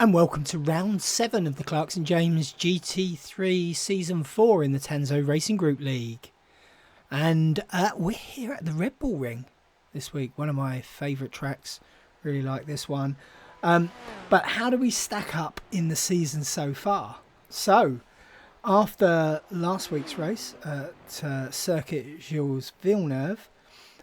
And welcome to round 7 of the Clarkson James GT3 Season 4 in the Tanso Racing Group League. And we're here at the Red Bull Ring this week. One of my favourite tracks. Really like this one. But how do we stack up in the season so far? So, after last week's race at Circuit Gilles Villeneuve,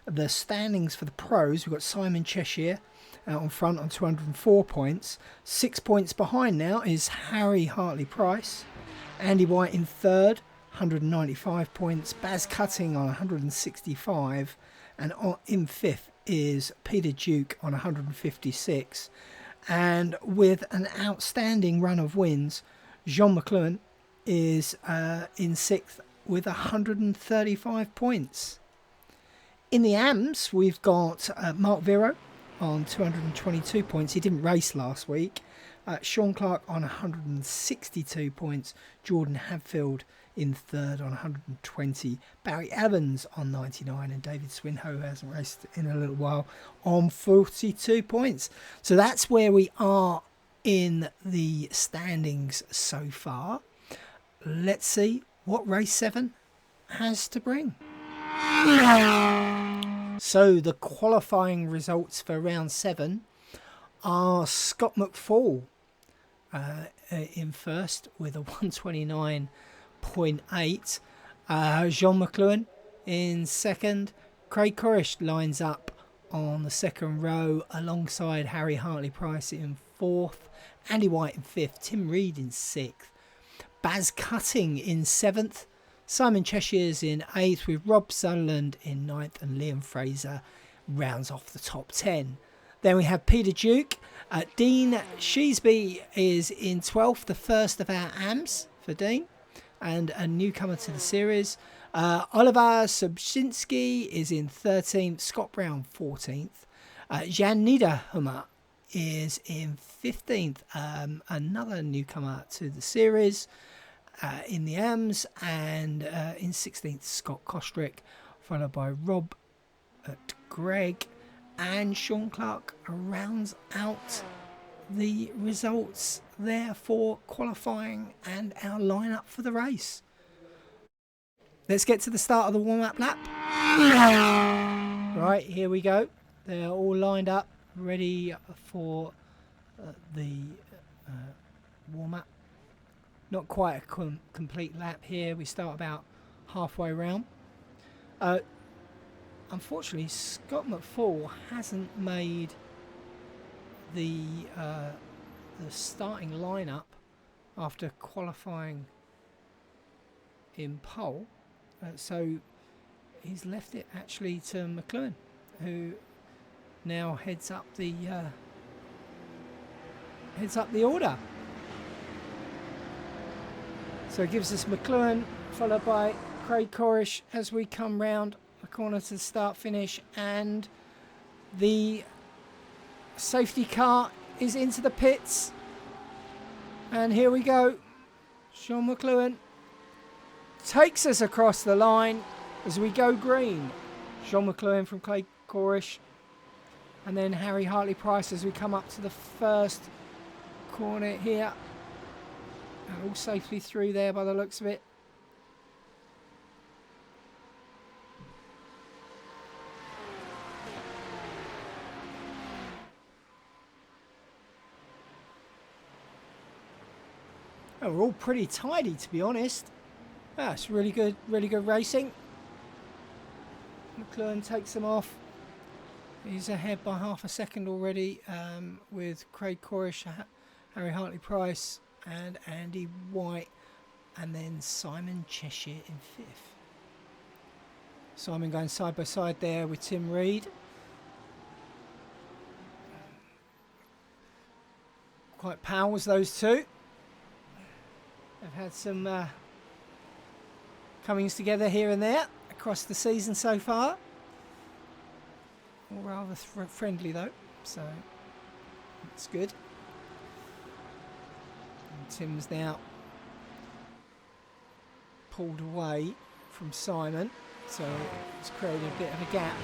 the standings for the pros, we've got Simon Cheshire out on front on 204 points. 6 points behind now is Harry Hartley-Price. Andy White in third, 195 points. Baz Cutting on 165. And in fifth is Peter Duke on 156. And with an outstanding run of wins, Jean McLuhan is in sixth with 135 points. In the AMS, we've got Mark Vero on 222 points. He didn't race last week. Sean Clark on 162 points. Jordan Hadfield in third on 120. Barry Evans on 99. And David Swinho, who hasn't raced in a little while, on 42 points. So that's where we are in the standings so far. Let's see what race 7 has to bring. So the qualifying results for round 7 are Scott McFall in first with a 129.8. Jean McLuhan in second. Craig Corish lines up on the second row alongside Harry Hartley-Price in fourth. Andy White in fifth. Tim Reed in sixth. Baz Cutting in seventh. Simon Cheshire's in 8th with Rob Sutherland in 9th and Liam Fraser rounds off the top 10. Then we have Peter Duke. Dean Sheesby is in 12th, the first of our AMs for Dean and a newcomer to the series. Oliver Subczynski is in 13th, Scott Brown 14th. Jan Niederhummer is in 15th, another newcomer to the series. In the AMS, and in 16th Scott Kostrick, followed by Rob Greg, and Sean Clark rounds out the results there for qualifying and our lineup for the race. Let's get to the start of the warm-up lap. Right, here we go. They're all lined up, ready for the warm-up. Not quite a complete lap here. We start about halfway round. Unfortunately, Scott McFall hasn't made the starting lineup after qualifying in pole. So he's left it actually to McLuhan, who now heads up the order. So it gives us McLuhan, followed by Craig Corish as we come round the corner to the start-finish. And the safety car is into the pits. And here we go. Sean McLuhan takes us across the line as we go green. Sean McLuhan from Craig Corish. And then Harry Hartley-Price as we come up to the first corner here. And all safely through there by the looks of it. Oh, we're all pretty tidy, to be honest. That's really good racing. McLuhan takes them off. He's ahead by half a second already with Craig Corish, Harry Hartley-Price, and Andy White, and then Simon Cheshire in fifth. Simon going side by side there with Tim Reed. Quite pals, those two. They've had some comings together here and there across the season so far. All rather friendly though, so that's good. Tim's now pulled away from Simon, so it's created a bit of a gap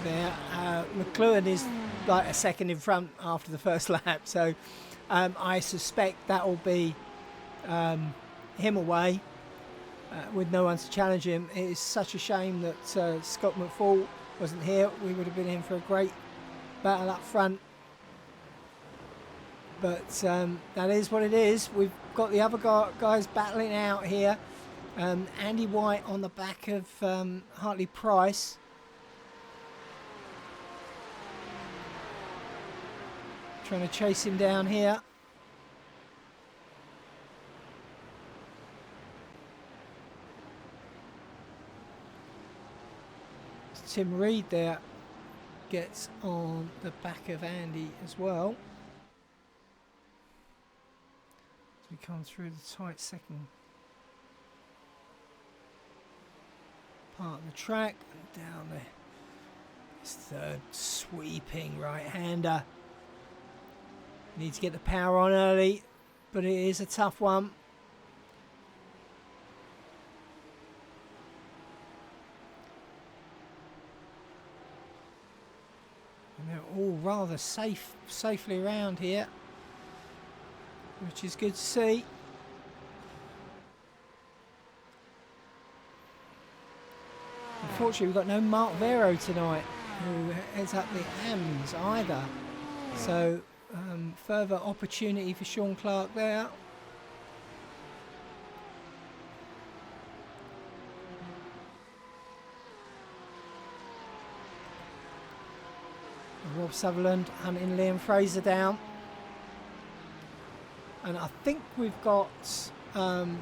there. McLuhan is like a second in front after the first lap, so I suspect that will be him away with no one to challenge him. It is such a shame that Scott McFall wasn't here. We would have been in for a great battle up front. But that is what it is. We've got the other guys battling out here. Andy White on the back of Hartley Price. Trying to chase him down here. Tim Reed there gets on the back of Andy as well. As we come through the tight second part of the track and down there. This third sweeping right-hander. Needs to get the power on early, but it is a tough one. And they're all rather safely around here, which is good to see. Unfortunately, we've got no Mark Vero tonight, who heads up the AMS either. So further opportunity for Sean Clark there. Rob Sutherland hunting Liam Fraser down. And I think we've got something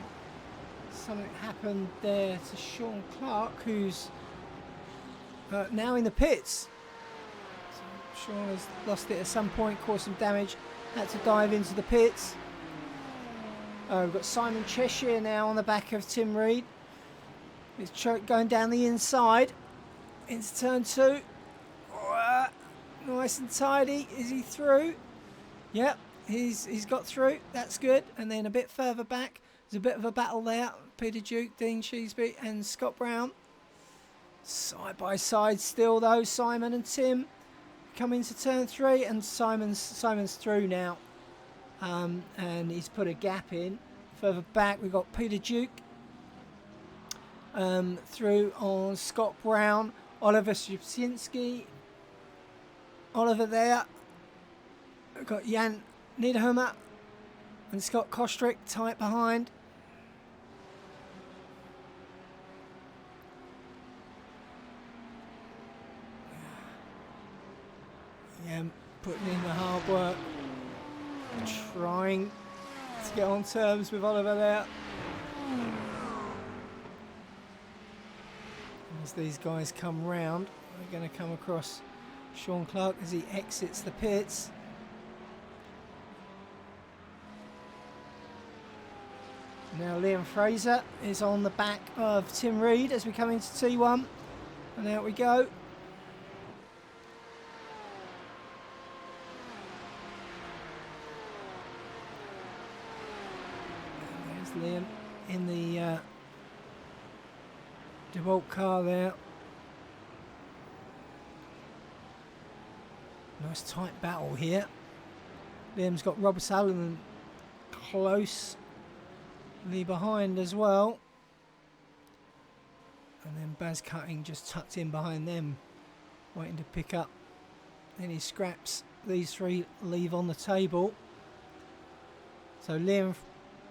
happened there to Sean Clark, who's now in the pits. So Sean has lost it at some point, caused some damage, had to dive into the pits. We've got Simon Cheshire now on the back of Tim Reed. He's going down the inside into turn 2. Nice and tidy. Is he through? Yep, he's got through. That's good. And then a bit further back, there's a bit of a battle there. Peter Duke, Dean Sheesby and Scott Brown. Side by side still though, Simon and Tim come into turn 3, and Simon's through now. And he's put a gap in. Further back we've got Peter Duke through on Scott Brown, Oliver Szybczynski, Oliver there. We've got Jan Niederhammer and Scott Kostrick tight behind. Yeah, putting in the hard work, trying to get on terms with Oliver there. As these guys come round, we're going to come across Sean Clark as he exits the pits. Now Liam Fraser is on the back of Tim Reed as we come into T1, and out we go. And there's Liam in the DeWalt car there. Nice tight battle here. Liam's got Robert Sullivan closely behind as well. And then Baz Cutting just tucked in behind them, waiting to pick up any scraps these three leave on the table. So Liam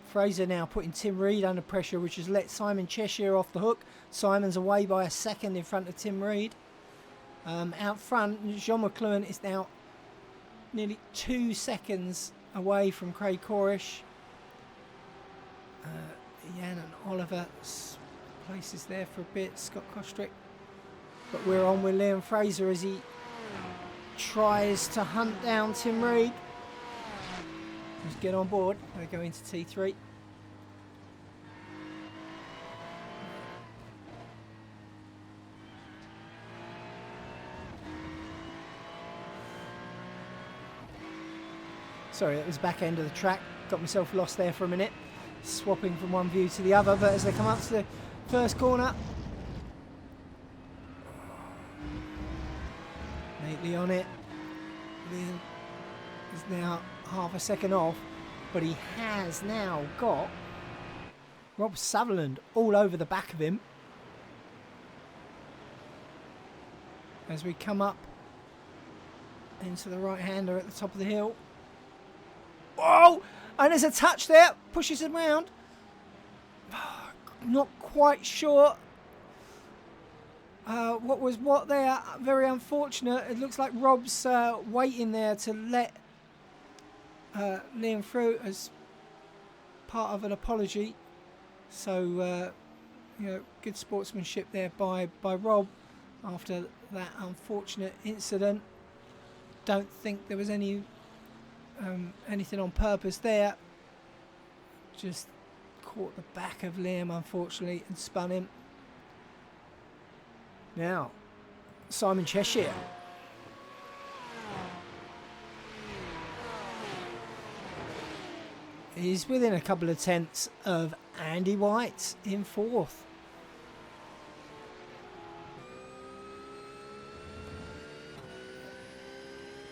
Fraser now putting Tim Reed under pressure, which has let Simon Cheshire off the hook. Simon's away by a second in front of Tim Reed. Out front, Jean McLuhan is now nearly 2 seconds away from Craig Corish. Jan and Oliver places there for a bit, Scott Kostrick. But we're on with Liam Fraser as he tries to hunt down Tim Reed. Let's get on board. They go into T3. Sorry, it was back end of the track. Got myself lost there for a minute, swapping from one view to the other. But as they come up to the first corner, neatly on it. Liam is now half a second off, but he has now got Rob Sutherland all over the back of him. As we come up into the right-hander at the top of the hill. Oh! And there's a touch there. Pushes him round. Not quite sure what was what there. Very unfortunate. It looks like Rob's waiting there to let Liam through as part of an apology. So, you know, good sportsmanship there by Rob after that unfortunate incident. Don't think there was anything on purpose there. Just caught the back of Liam, unfortunately, and spun him. Now, Simon Cheshire. He's within a couple of tenths of Andy White in fourth.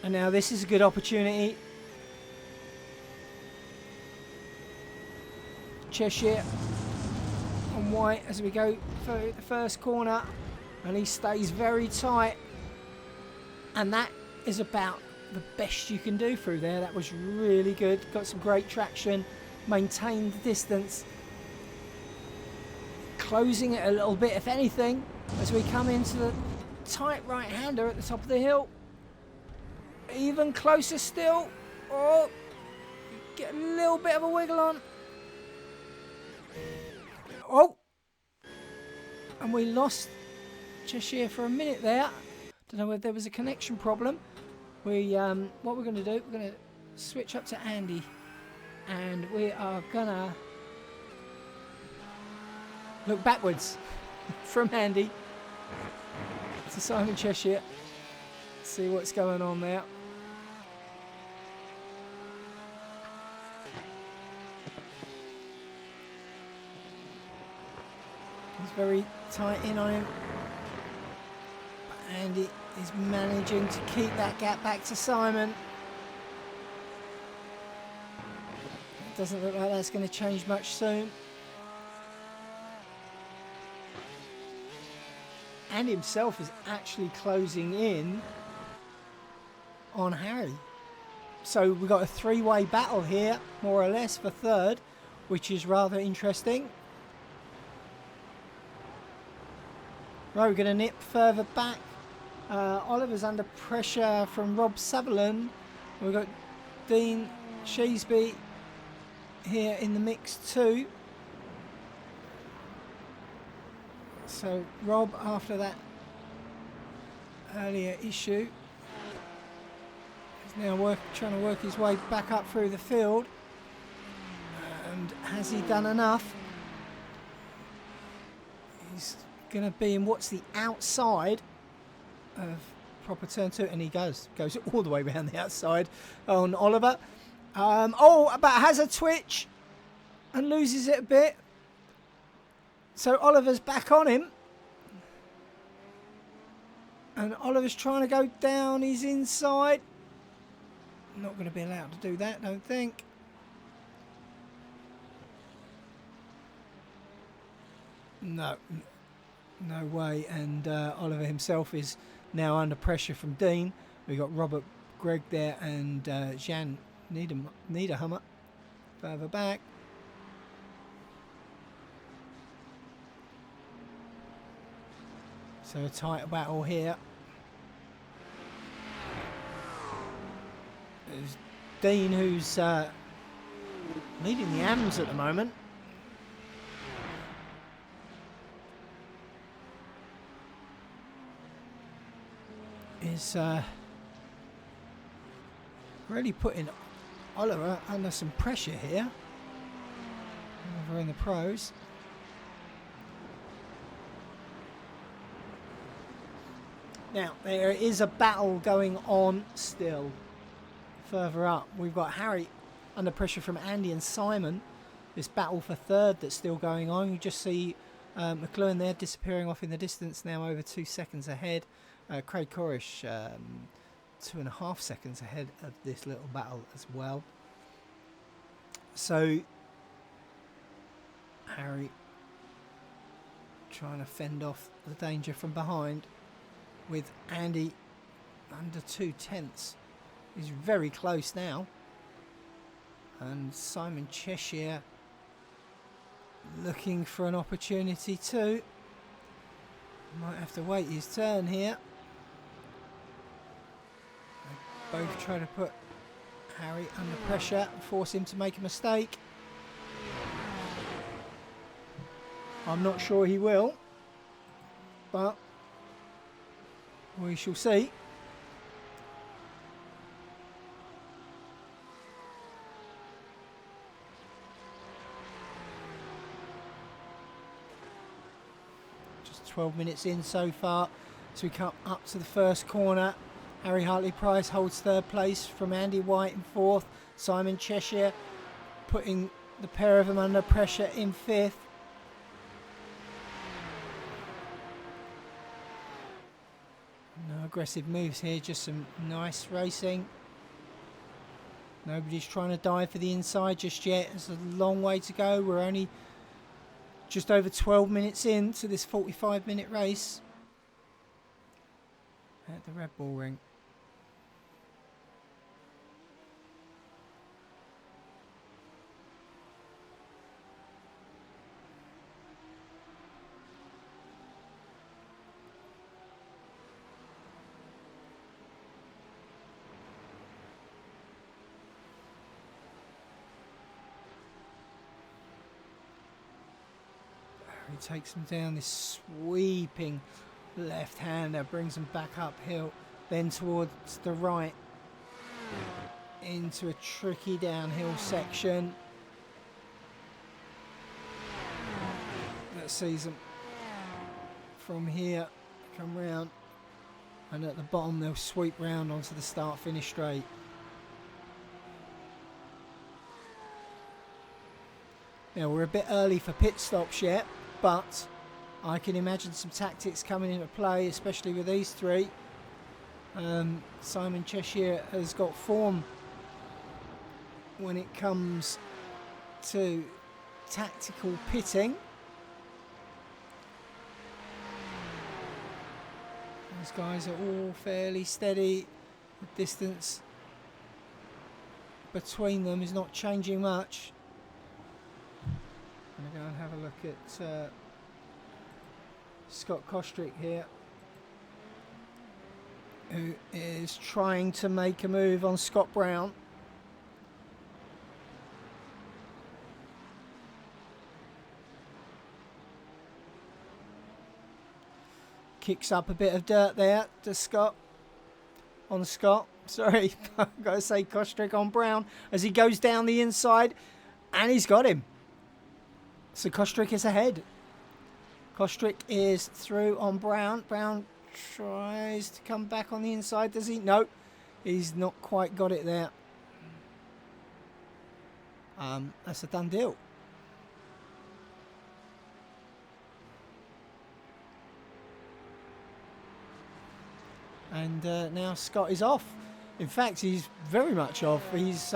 And now this is a good opportunity. Cheshire on White as we go through the first corner, and he stays very tight, and that is about the best you can do through there. That was really good. Got some great traction, maintained the distance, closing it a little bit if anything as we come into the tight right-hander at the top of the hill. Even closer still. Oh, get a little bit of a wiggle on. Oh, and we lost Cheshire for a minute there. Don't know whether there was a connection problem. We what we're going to do, we're going to switch up to Andy, and we are gonna look backwards from Andy to Simon Cheshire. See what's going on there. He's very tight in on him, but Andy is managing to keep that gap back to Simon. It doesn't look like that's going to change much soon. Andy himself is actually closing in on Harry. So we've got a three-way battle here, more or less, for third, which is rather interesting. Right, we're going to nip further back. Oliver's under pressure from Rob Sutherland. We've got Dean Sheasby here in the mix too. So Rob, after that earlier issue, is now trying to work his way back up through the field. And has he done enough? He's going to be in what's the outside of proper turn two, and he goes all the way around the outside on Oliver. Oh, but has a twitch and loses it a bit. So Oliver's back on him, and Oliver's trying to go down his inside. Not going to be allowed to do that, don't think. No way. And Oliver himself is now under pressure from Dean. We've got Robert Gregg there and Jan Niederhammer further back. So a tight battle here. There's Dean, who's leading the AMs at the moment. Is really putting Oliver under some pressure here over in the pros. Now there is a battle going on still further up. We've got Harry under pressure from Andy and Simon. This battle for third that's still going on. You just see McLuhan there disappearing off in the distance now, over 2 seconds ahead. Craig Corish 2.5 seconds ahead of this little battle as well. So Harry trying to fend off the danger from behind, with Andy under 2/10. He's very close now. And Simon Cheshire looking for an opportunity too. Might have to wait his turn here. They both try to put Harry under pressure and force him to make a mistake. I'm not sure he will, but we shall see. Just 12 minutes in so far, so we come up to the first corner. Harry Hartley-Price holds third place from Andy White in fourth. Simon Cheshire putting the pair of them under pressure in fifth. No aggressive moves here, just some nice racing. Nobody's trying to dive for the inside just yet. There's a long way to go. We're only just over 12 minutes into this 45-minute race at the Red Bull Ring. He takes them down, this sweeping left-hander brings them back uphill, then towards the right into a tricky downhill section that sees them from here come round, and at the bottom they'll sweep round onto the start-finish straight. Now we're a bit early for pit stops yet, but I can imagine some tactics coming into play, especially with these three. Simon Cheshire has got form when it comes to tactical pitting. These guys are all fairly steady. The distance between them is not changing much. I'm going to go and have a look at Scott Kostrick here, who is trying to make a move on Scott Brown. Kicks up a bit of dirt there to Scott. On Scott, sorry, I've got to say Kostrick on Brown as he goes down the inside, and he's got him. So Kostrick is ahead. Kostrick is through on Brown. Brown tries to come back on the inside, does he? No, he's not quite got it there. That's a done deal. And now Scott is off. In fact, he's very much off. He's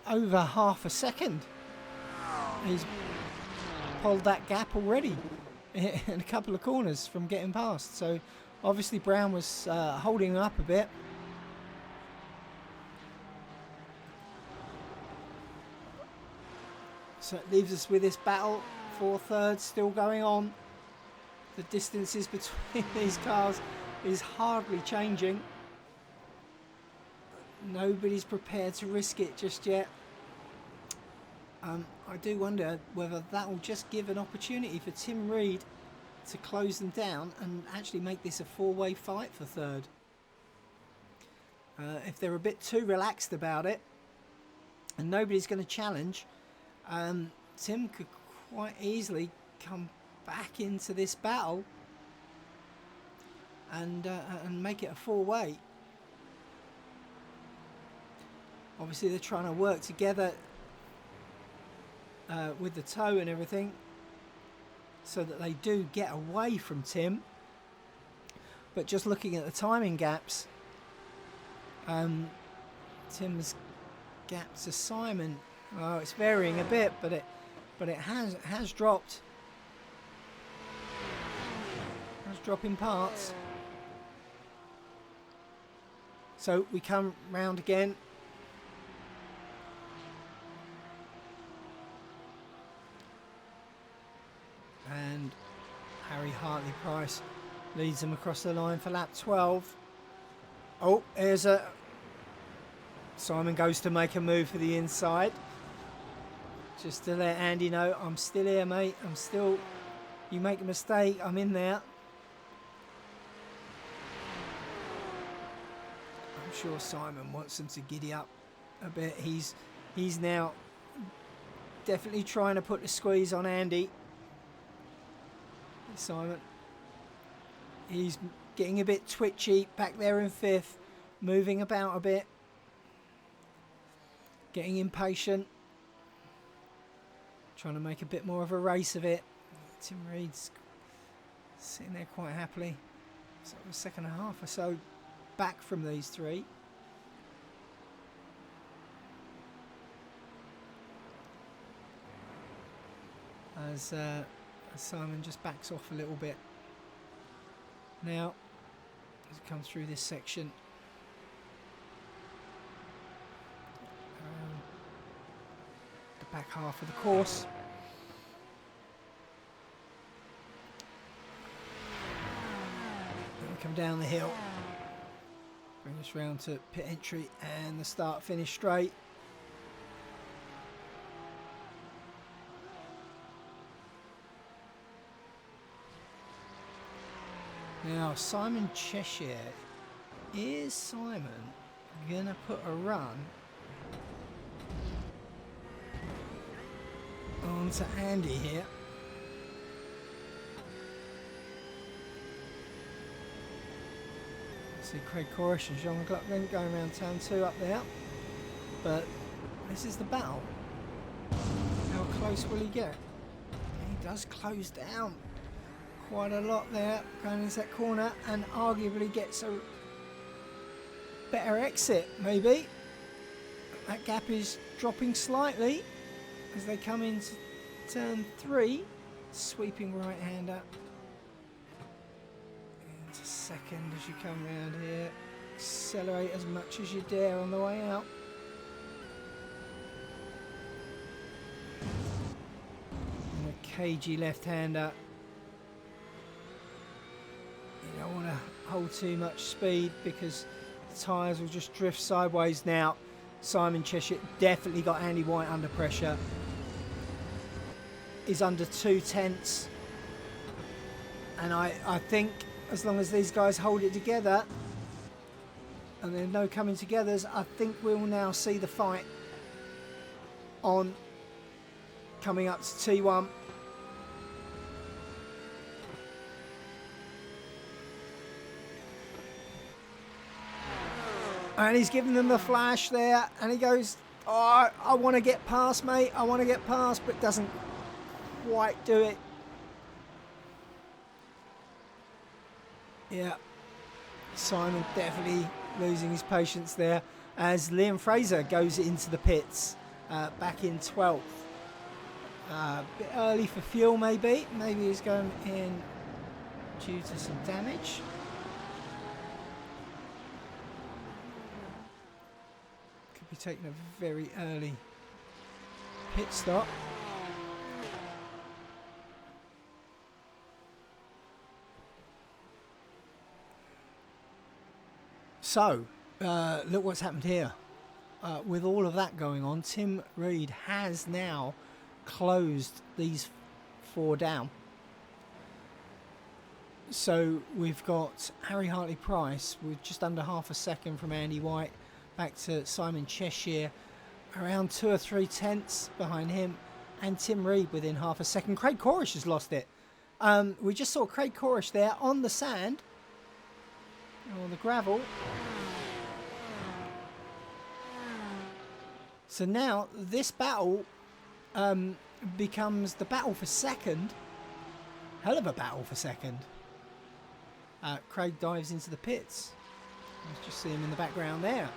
over half a second. He's pulled that gap already in a couple of corners from getting past. So obviously Brown was holding him up a bit. So it leaves us with this battle for third still going on. The distances between these cars is hardly changing. Nobody's prepared to risk it just yet. I do wonder whether that will just give an opportunity for Tim Reed to close them down and actually make this a four-way fight for third. If they're a bit too relaxed about it and nobody's going to challenge, Tim could quite easily come back into this battle and make it a four-way. Obviously they're trying to work together with the toe and everything so that they do get away from Tim, but just looking at the timing gaps, Tim's gap to Simon. Oh, it's varying a bit, but it has dropped. It's dropping parts. So we come round again. And Harry Hartley-Price leads them across the line for lap 12. Oh, here's a... Simon goes to make a move for the inside. Just to let Andy know, I'm still here, mate. I'm still... You make a mistake, I'm in there. I'm sure Simon wants them to giddy up a bit. He's now definitely trying to put the squeeze on Andy. Simon. He's getting a bit twitchy back there in 5th. Moving about a bit. Getting impatient. Trying to make a bit more of a race of it. Tim Reed's sitting there quite happily. So the second and a half or so back from these three. As Simon just backs off a little bit. Now, as it comes through this section, the back half of the course. Then we come down the hill, bring us round to pit entry and the start-finish straight. Now, Simon Cheshire, is Simon going to put a run onto Andy here? See Craig Corish and Jean McLaughlin going around turn 2 up there. But this is the battle. How close will he get? He does close down quite a lot there going into that corner and arguably gets a better exit maybe. That gap is dropping slightly as they come into turn 3. Sweeping right hander into second as you come round here. Accelerate as much as you dare on the way out. And a cagey left hander. You don't want to hold too much speed because the tyres will just drift sideways now. Simon Cheshire definitely got Andy White under pressure. He's under 2 tenths. And I think as long as these guys hold it together and there's no coming togethers, I think we'll now see the fight on coming up to T1. And he's giving them the flash there, and he goes, oh, I want to get past, mate. I want to get past, but doesn't quite do it. Yeah, Simon definitely losing his patience there as Liam Fraser goes into the pits back in 12th. A bit early for fuel, maybe. Maybe he's going in due to some damage. Be taking a very early pit stop. So, look what's happened here. With all of that going on, Tim Reed has now closed these 4 down. So we've got Harry Hartley-Price with just under half a second from Andy White. Back to Simon Cheshire, around 2 or 3 tenths behind him, and Tim Reed within half a second. Craig Corish has lost it. We just saw Craig Corish there on the sand, or the gravel. So now this battle becomes the battle for second. Hell of a battle for second. Craig dives into the pits. Let's just see him in the background there.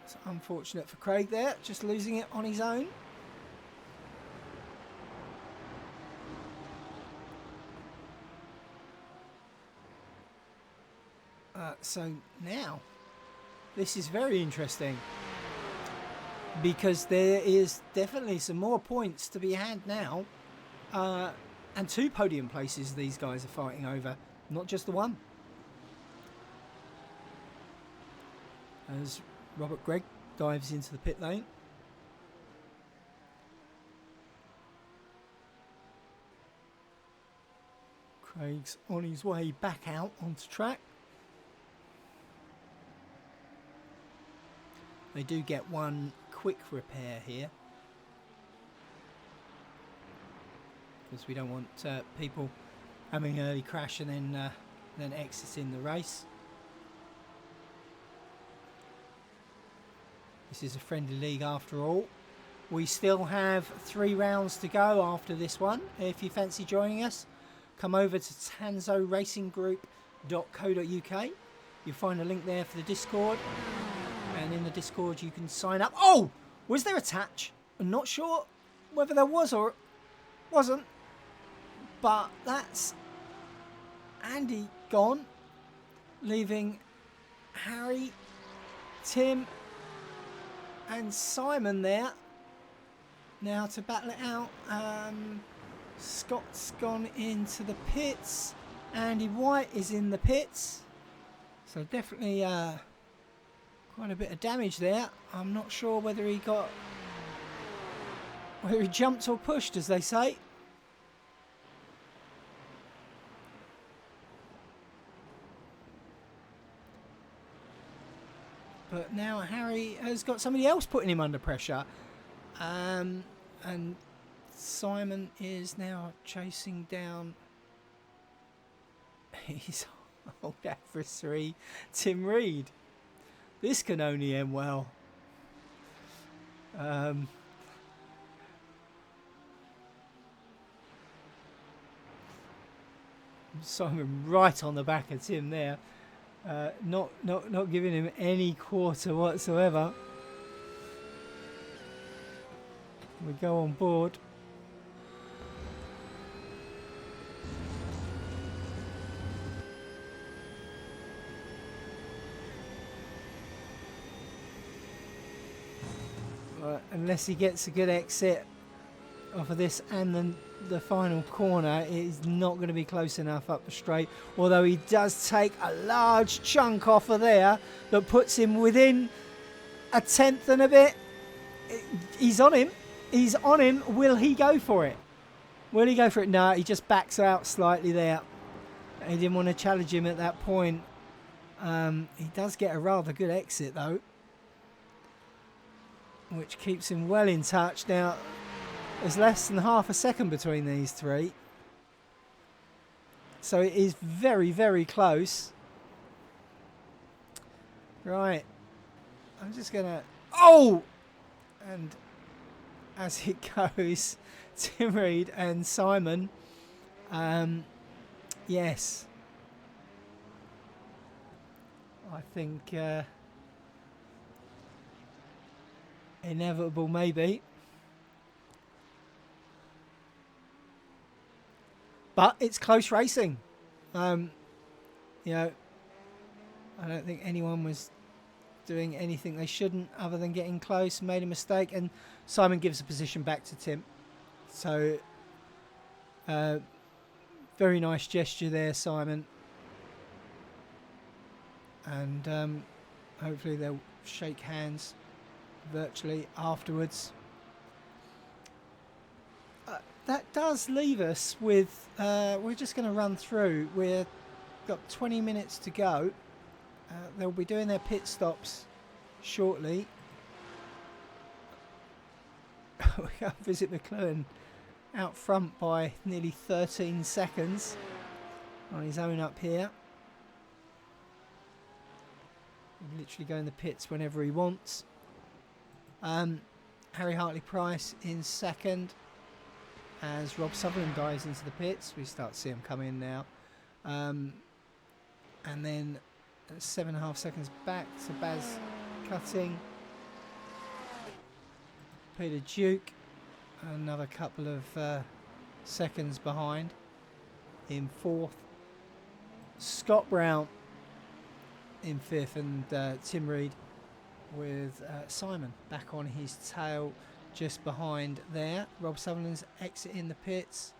It's unfortunate for Craig there, just losing it on his own. So now, this is very interesting, because there is definitely some more points to be had now, and 2 podium places these guys are fighting over, not just the one. As Robert Gregg dives into the pit lane. Craig's on his way back out onto track. They do get one quick repair here, because we don't want people having an early crash and then exiting the race. This is a friendly league after all. We still have 3 rounds to go after this one. If you fancy joining us, come over to tansoracing.group.co.uk. You'll find a link there for the Discord. And in the Discord you can sign up. Oh! Was there a touch? I'm not sure whether there was or wasn't. But that's Andy gone, leaving Harry, Tim and Simon there now to battle it out. Scott's gone into the pits. Andy White is in the pits. So definitely quite a bit of damage there. I'm not sure whether he jumped or pushed, as they say. But now Harry has got somebody else putting him under pressure. And Simon is now chasing down his old adversary, Tim Reed. This can only end well. Simon right on the back of Tim there. Not giving him any quarter whatsoever. We go on board. Unless he gets a good exit off of this and then the final corner, it is not going to be close enough up the straight, although he does take a large chunk off of there that puts him within a tenth and a bit. He's on him. He's on him. Will he go for it? Will he go for it? No, he just backs out slightly there. He didn't want to challenge him at that point. He does get a rather good exit though, which keeps him well in touch. Now, there's less than half a second between these 3. So it is very, very close. Right. I'm just going to... Oh! And as it goes, Tim Reed and Simon. Yes. I think... inevitable, maybe. But it's close racing. You know, I don't think anyone was doing anything they shouldn't other than getting close, made a mistake, and Simon gives the position back to Tim. So, very nice gesture there, Simon. And hopefully they'll shake hands virtually afterwards. That does leave us with, we're just going to run through, we've got 20 minutes to go. They'll be doing their pit stops shortly. We got Visit McLuhan out front by nearly 13 seconds on his own up here. He'll literally go in the pits whenever he wants. Harry Hartley-Price in second as Rob Sutherland dives into the pits. We start to see him come in now. And then 7.5 seconds back. So Baz cutting. Peter Duke another couple of seconds behind in 4th. Scott Brown in 5th, and Tim Reed with Simon back on his tail just behind there. Rob Sutherland's exiting the pits.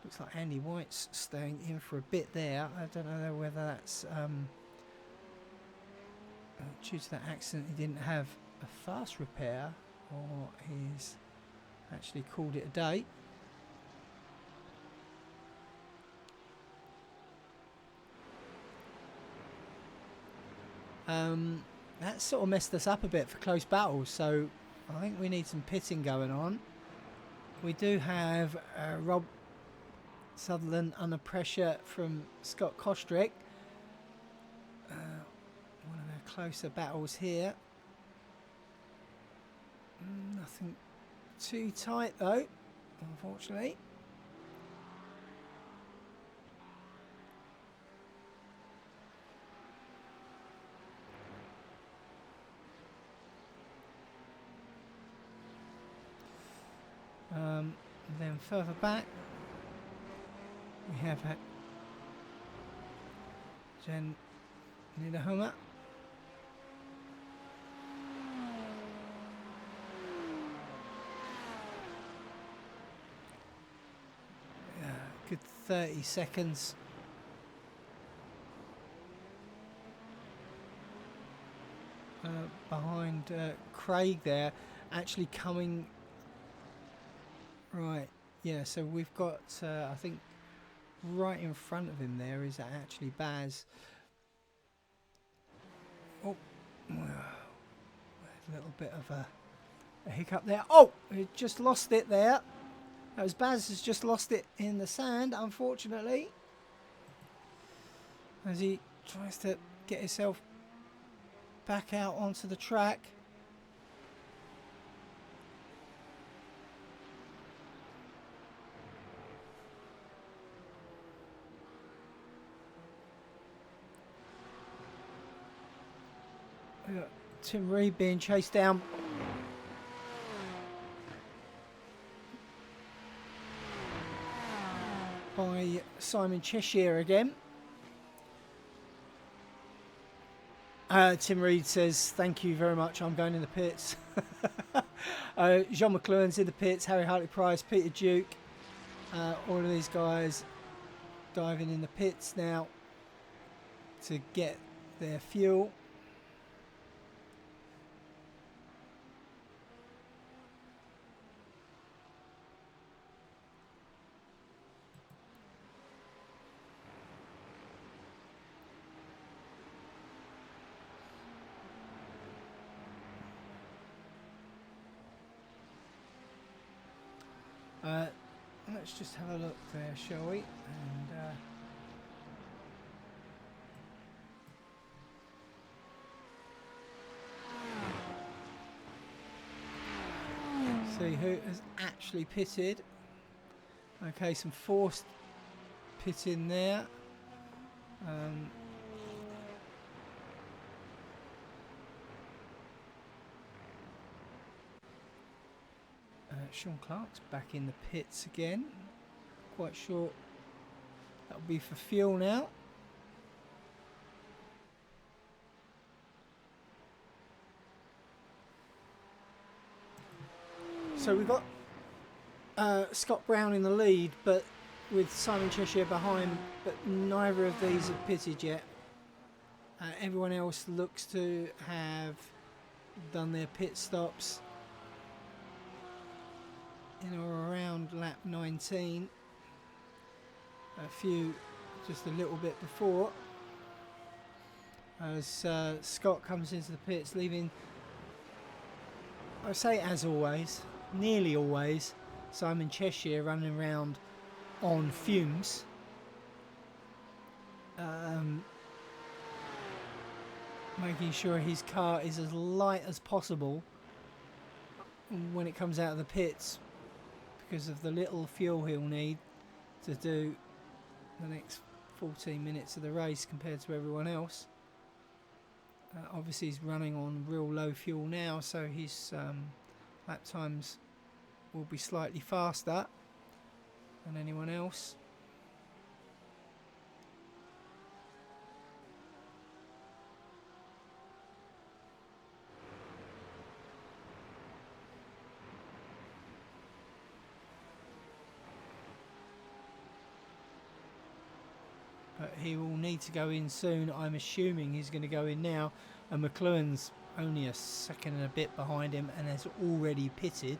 Looks like Andy White's staying in for a bit there. I don't know whether that's due to that accident he didn't have a fast repair, or he's actually called it a day. That sort of messed us up a bit for close battles, so I think we need some pitting going on. We do have Rob Sutherland under pressure from Scott Kostrick. One of our closer battles here. Nothing too tight though, unfortunately. Then further back we have Jen Niederhomer. Good 30 seconds. Behind Craig there, actually coming right. Yeah, so we've got I think right in front of him there is actually Baz. Oh, well, a little bit of a hiccup there. Oh, he just lost it there. That was Baz has just lost it in the sand, unfortunately, as he tries to get himself back out onto the track. Tim Reed being chased down by Simon Cheshire again. Tim Reed says, thank you very much, I'm going in the pits. Jean McLuhan's in the pits, Harry Hartley-Price, Peter Duke, all of these guys diving in the pits now to get their fuel. Let's just have a look there, shall we? And see who has actually pitted. Okay, some forced pitting there. Sean Clark's back in the pits again. Quite sure that'll be for fuel now. So we've got Scott Brown in the lead, but with Simon Cheshire behind, but neither of these have pitted yet. Everyone else looks to have done their pit stops in or around lap 19. A few just a little bit before, as Scott comes into the pits, leaving, I say as always, nearly always, Simon Cheshire running around on fumes. Making sure his car is as light as possible when it comes out of the pits, because of the little fuel he'll need to do the next 14 minutes of the race compared to everyone else. Obviously he's running on real low fuel now, so his lap times will be slightly faster than anyone else. But he will need to go in soon. I'm assuming he's going to go in now. And McLuhan's only a second and a bit behind him and has already pitted.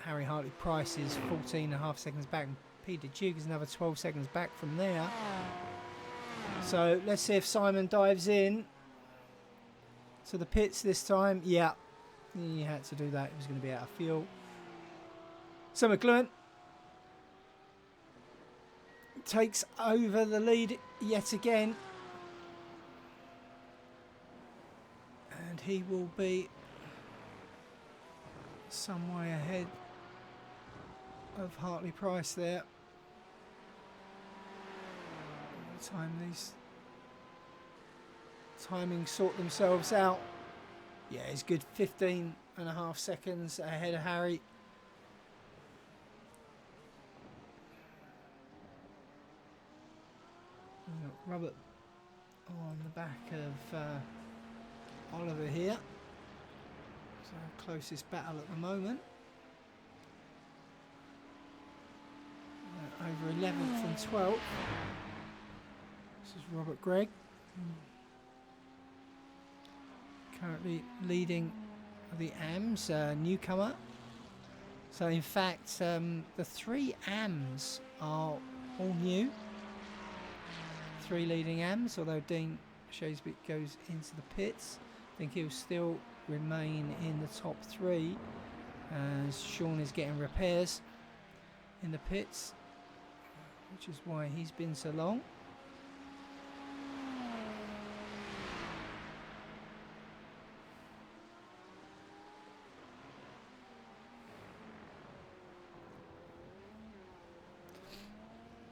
Harry Hartley-Price is 14.5 seconds back. And Peter Duke is another 12 seconds back from there. So let's see if Simon dives in to the pits this time. Yeah, he had to do that. He was going to be out of fuel. So McLuhan takes over the lead yet again, and he will be some way ahead of Hartley-Price there. By the time these timings sort themselves out, yeah, he's good 15.5 seconds ahead of Harry. Robert on the back of Oliver here. It's our closest battle at the moment. Over 11th and 12th. This is Robert Gregg. Currently leading the AMS, newcomer. So in fact, the 3 AMS are all new. 3 leading AMS, although Dean Shakespeare goes into the pits. I think he'll still remain in the top 3 as Sean is getting repairs in the pits, which is why he's been so long.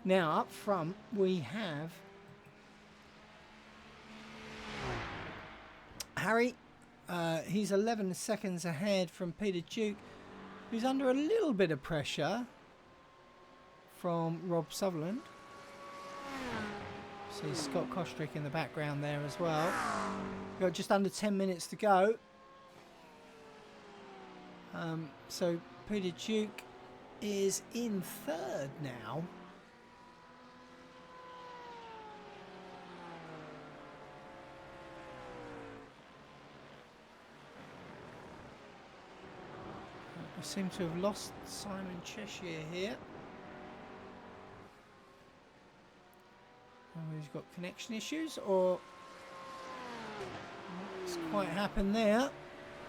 Now up front we have Harry. He's 11 seconds ahead from Peter Duke, who's under a little bit of pressure from Rob Sutherland. See Scott Kostrick in the background there as well. Got just under 10 minutes to go. So Peter Duke is in 3rd now. We seem to have lost Simon Cheshire here. Oh, he's got connection issues, or what's quite happened there,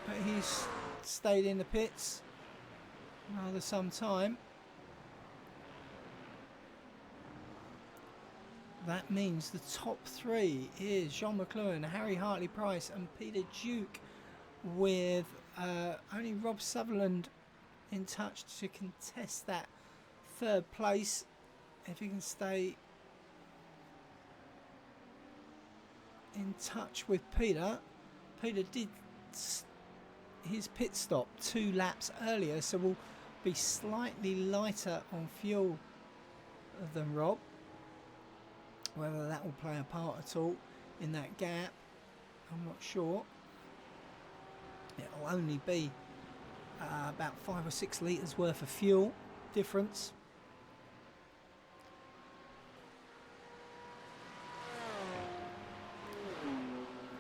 but he's stayed in the pits rather some time. That means the top 3 is Jean McLuhan, Harry Hartley-Price and Peter Duke, with only Rob Sutherland in touch to contest that 3rd place. If he can stay in touch with Peter. Peter did his pit stop 2 laps earlier, so will be slightly lighter on fuel than Rob. Whether that will play a part at all in that gap, I'm not sure. It'll only be about 5 or 6 litres worth of fuel difference.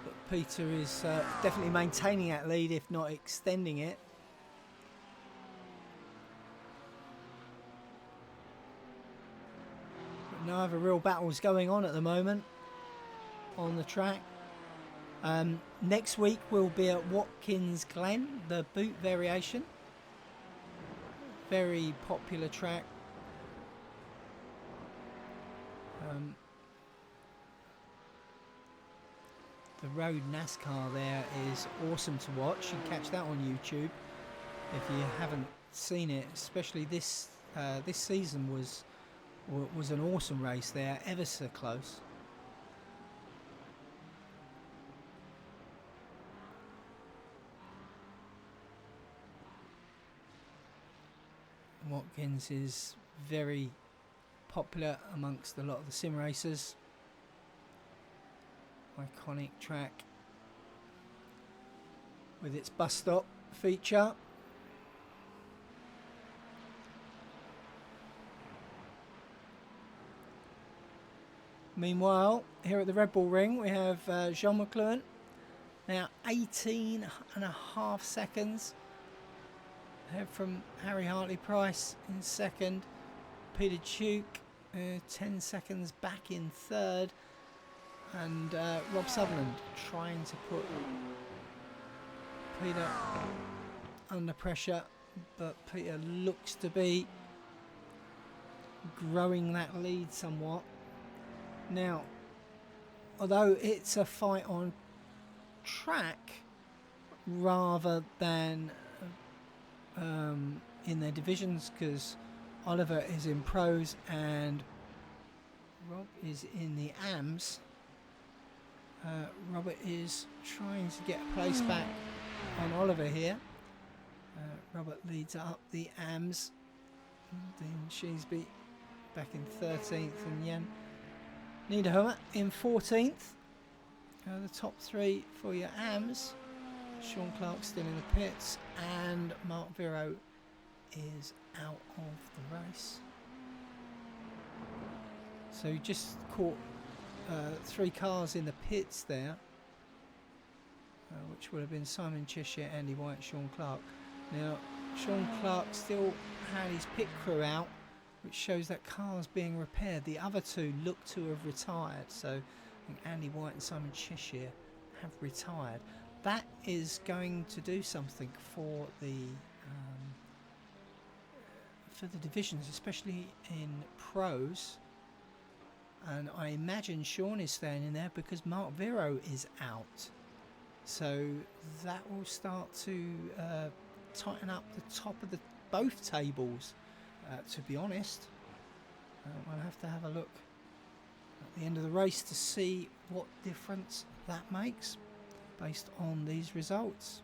But Peter is definitely maintaining that lead, if not extending it. But no other real battles going on at the moment on the track. Next week we'll be at Watkins Glen, the boot variation. Very popular track. The road NASCAR there is awesome to watch. You can catch that on YouTube if you haven't seen it. Especially this season was an awesome race there, ever so close. Watkins is very popular amongst a lot of the sim racers. Iconic track with its bus stop feature. Meanwhile, here at the Red Bull Ring, we have Jean McLuhan. Now 18.5 seconds ahead from Harry Hartley-Price in second. Peter Duke 10 seconds back in third. And Rob Sutherland trying to put Peter under pressure, but Peter looks to be growing that lead somewhat. Now, although it's a fight on track rather than in their divisions, because Oliver is in pros and Rob is in the AMs. Robert is trying to get a place back on Oliver here. Robert leads up the AMs. Dean Sheesby back in 13th and Jan Niederhammer in 14th. The top three for your AMs. Sean Clark still in the pits, and Mark Vero is out of the race. So just caught 3 cars in the pits there, which would have been Simon Cheshire, Andy White, Sean Clark. Now Sean Clark still had his pit crew out, which shows that cars being repaired. The other two look to have retired, so I think Andy White and Simon Cheshire have retired. That is going to do something for the divisions, especially in pros. And I imagine Sean is staying in there because Mark Vero is out. So that will start to tighten up the top of both tables, to be honest. We'll have to have a look at the end of the race to see what difference that makes based on these results.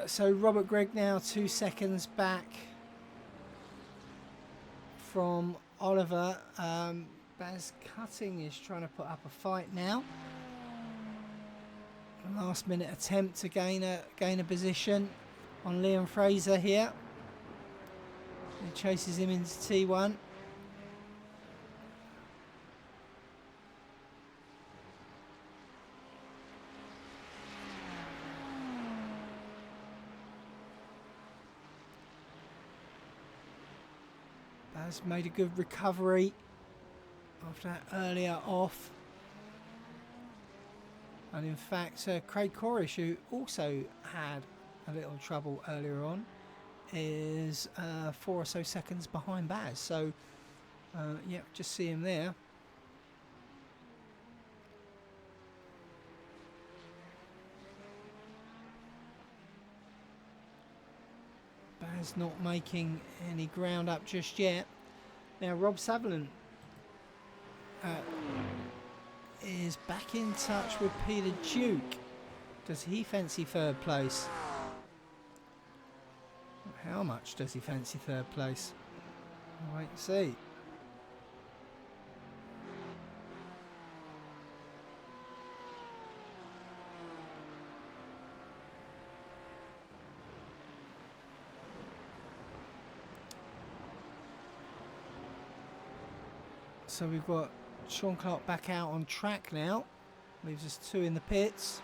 So Robert Gregg now 2 seconds back from Oliver. Baz Cutting is trying to put up a fight now. Last minute attempt to gain a position on Liam Fraser here. He chases him into T1. Baz made a good recovery after that earlier off. And in fact, Craig Corish, who also had a little trouble earlier on, is 4 or so seconds behind Baz. So, yeah, just see him there. Baz not making any ground up just yet. Now, Rob Sutherland is back in touch with Peter Duke. Does he fancy third place? How much does he fancy third place? We'll wait and see. So we've got Sean Clark back out on track now. Leaves us 2 in the pits,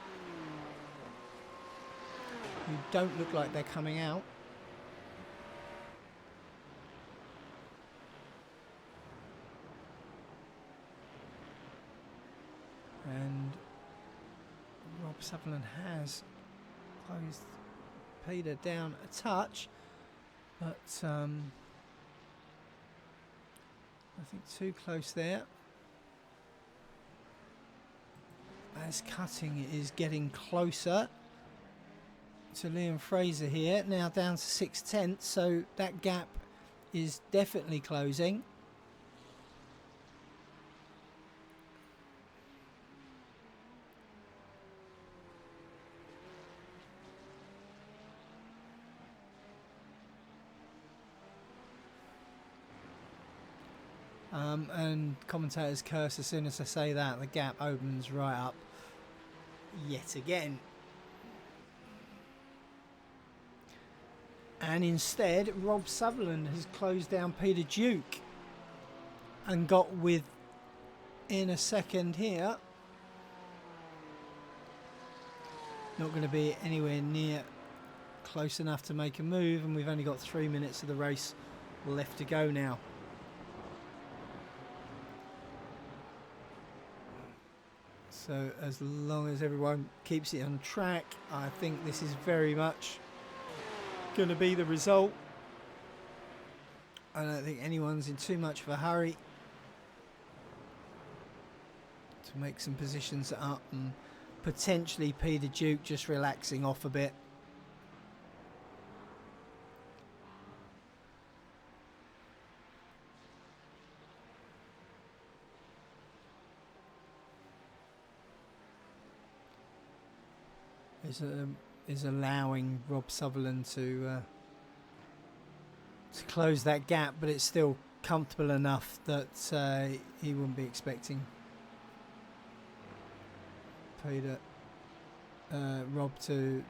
who don't look like they're coming out. And Rob Sutherland has closed Peter down a touch, but I think too close there. As Cutting is getting closer to Liam Fraser here, now down to 6/10, so that gap is definitely closing. And commentators curse as soon as I say that. The gap opens right up yet again. And instead, Rob Sutherland has closed down Peter Duke and got within a second here. Not going to be anywhere near close enough to make a move, and we've only got 3 minutes of the race left to go now. So as long as everyone keeps it on track, I think this is very much going to be the result. I don't think anyone's in too much of a hurry to make some positions up, and potentially Peter Duke just relaxing off a bit. Is allowing Rob Sutherland to close that gap, but it's still comfortable enough that he wouldn't be expecting Peter, Rob to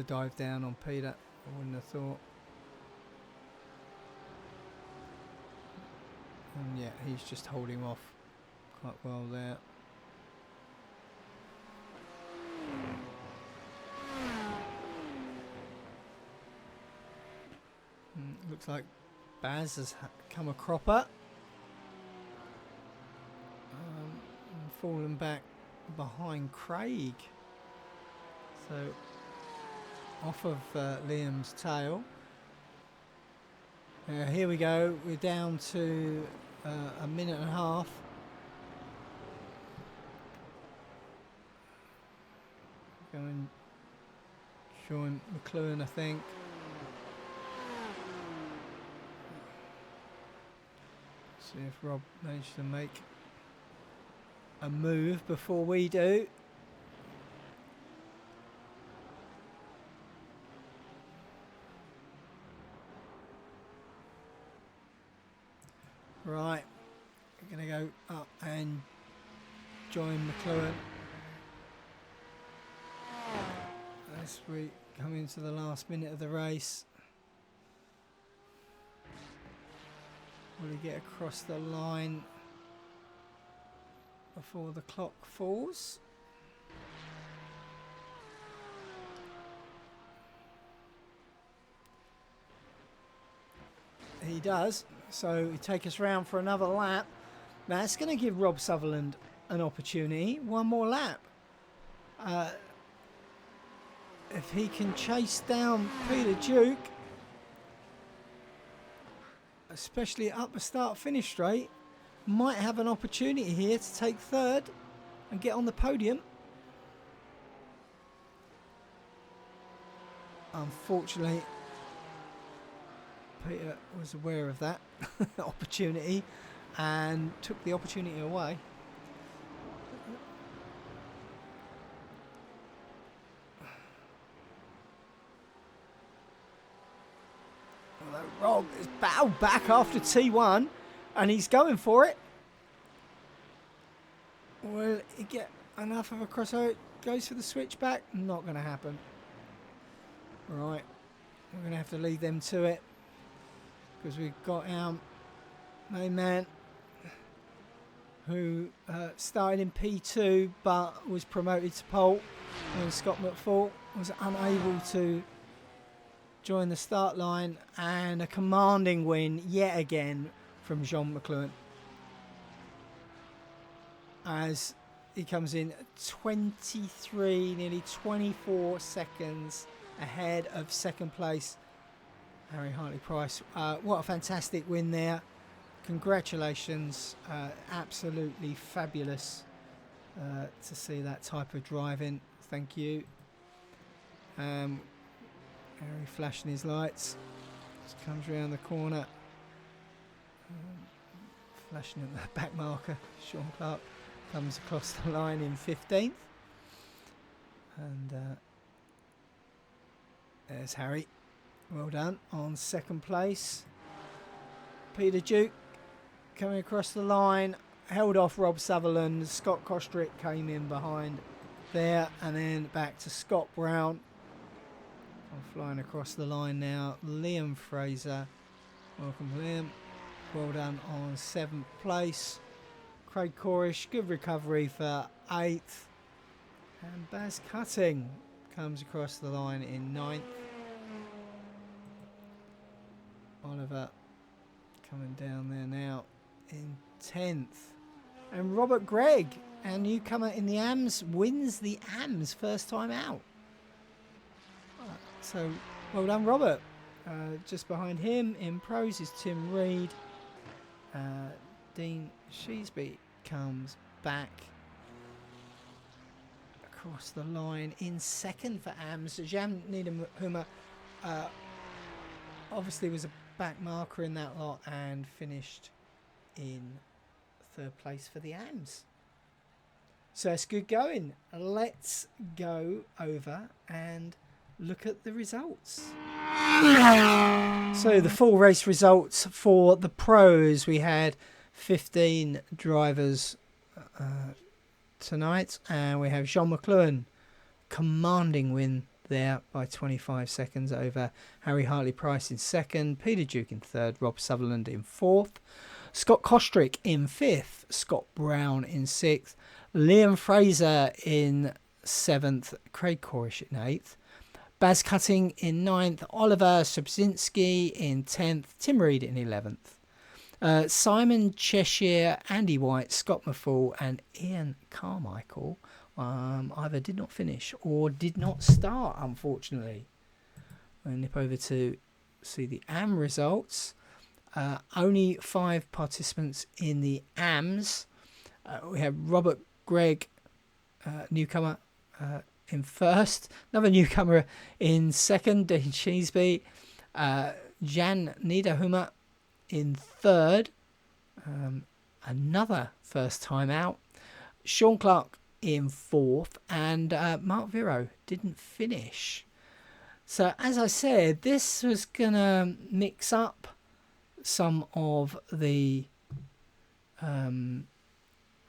dive down on Peter. I wouldn't have thought. And yeah, he's just holding off quite well there. Looks like Baz has come a cropper and fallen back behind Craig, so off of Liam's tail. Here we go, we're down to a minute and a half. Going to join McLuhan, I think. See if Rob managed to make a move before we do. Right, we're going to go up and join McLuhan as we come into the last minute of the race. Will he get across the line before the clock falls? He does. So he take us round for another lap. Now it's going to give Rob Sutherland an opportunity. One more lap. If he can chase down Peter Duke, especially up the start-finish straight, might have an opportunity here to take third and get on the podium. Unfortunately, Peter was aware of that opportunity and took the opportunity away. Rob is battled back after T1 and he's going for it. Will he get enough of a crossover? Goes for the switchback. Not going to happen. Right, we're going to have to leave them to it because we've got our main man who started in P2 but was promoted to pole when Scott McFall was unable to join the start line, and a commanding win yet again from Jean McLuhan as he comes in 23, nearly 24 seconds ahead of second place Harry Hartley-Price. What a fantastic win there. Congratulations. Absolutely fabulous to see that type of driving. Thank you. Harry flashing his lights. Just comes around the corner. Flashing at the back marker. Sean Clark comes across the line in 15th. And there's Harry. Well done. On second place. Peter Duke coming across the line, held off Rob Sutherland. Scott Kostrick came in behind there, and then back to Scott Brown. I'm flying across the line now. Liam Fraser, welcome Liam. Well done on 7th place. Craig Corish, good recovery for 8th. And Baz Cutting comes across the line in 9th. Oliver coming down there now in 10th. And Robert Gregg, our newcomer in the AMS, wins the AMS first time out. So well done, Robert. Just behind him in pros is Tim Reed. Dean Sheesby comes back across the line in 2nd for AMS. Jan Niederhummer obviously was a back marker in that lot and finished in 3rd place for the AMS. So it's good going. Let's go over and look at the results. So the full race results for the pros. We had 15 drivers tonight, and we have Jean McLuhan, commanding win there by 25 seconds over Harry Hartley-Price in 2nd, Peter Duke in 3rd, Rob Sutherland in 4th, Scott Kostrick in 5th, Scott Brown in 6th, Liam Fraser in 7th, Craig Corish in 8th, Baz Cutting in 9th, Oliver Sobzinski in 10th, Tim Reed in 11th. Simon Cheshire, Andy White, Scott McFall and Ian Carmichael either did not finish or did not start, unfortunately. We'll nip over to see the AM results. Only 5 participants in the AMS. We have Robert Gregg, newcomer, in 1st. Another newcomer in 2nd, Dean Sheesby. Jan Niederhummer in 3rd. Another first time out. Sean Clark in 4th. And Mark Viro didn't finish. So as I said, this was going to mix up some of the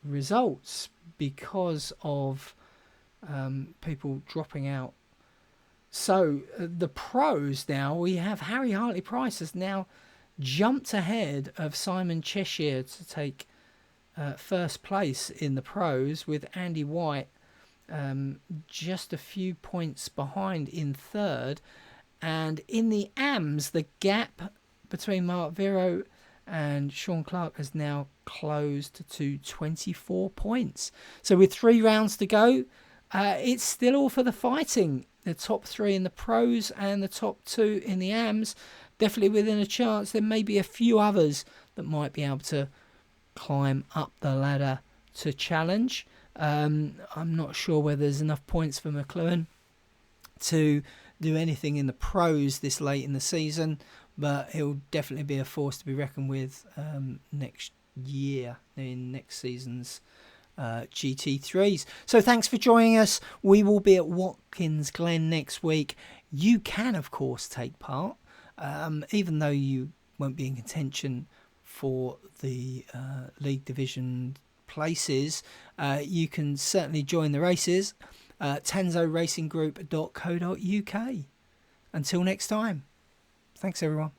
results because of people dropping out. So the pros now, we have Harry Hartley-Price has now jumped ahead of Simon Cheshire to take 1st place in the pros, with Andy White just a few points behind in 3rd. And in the AMS, the gap between Mark Viro and Sean Clark has now closed to 24 points. So with 3 rounds to go, it's still all for the fighting. The top 3 in the pros and the top 2 in the AMS definitely within a chance. There may be a few others that might be able to climb up the ladder to challenge. I'm not sure whether there's enough points for McLuhan to do anything in the pros this late in the season, but he'll definitely be a force to be reckoned with next year in next season's GT3s. So thanks for joining us. We will be at Watkins Glen next week. You can, of course, take part, even though you won't be in contention for the league division places. You can certainly join the races. TansoRacingGroup.co.uk. Until next time. Thanks, everyone.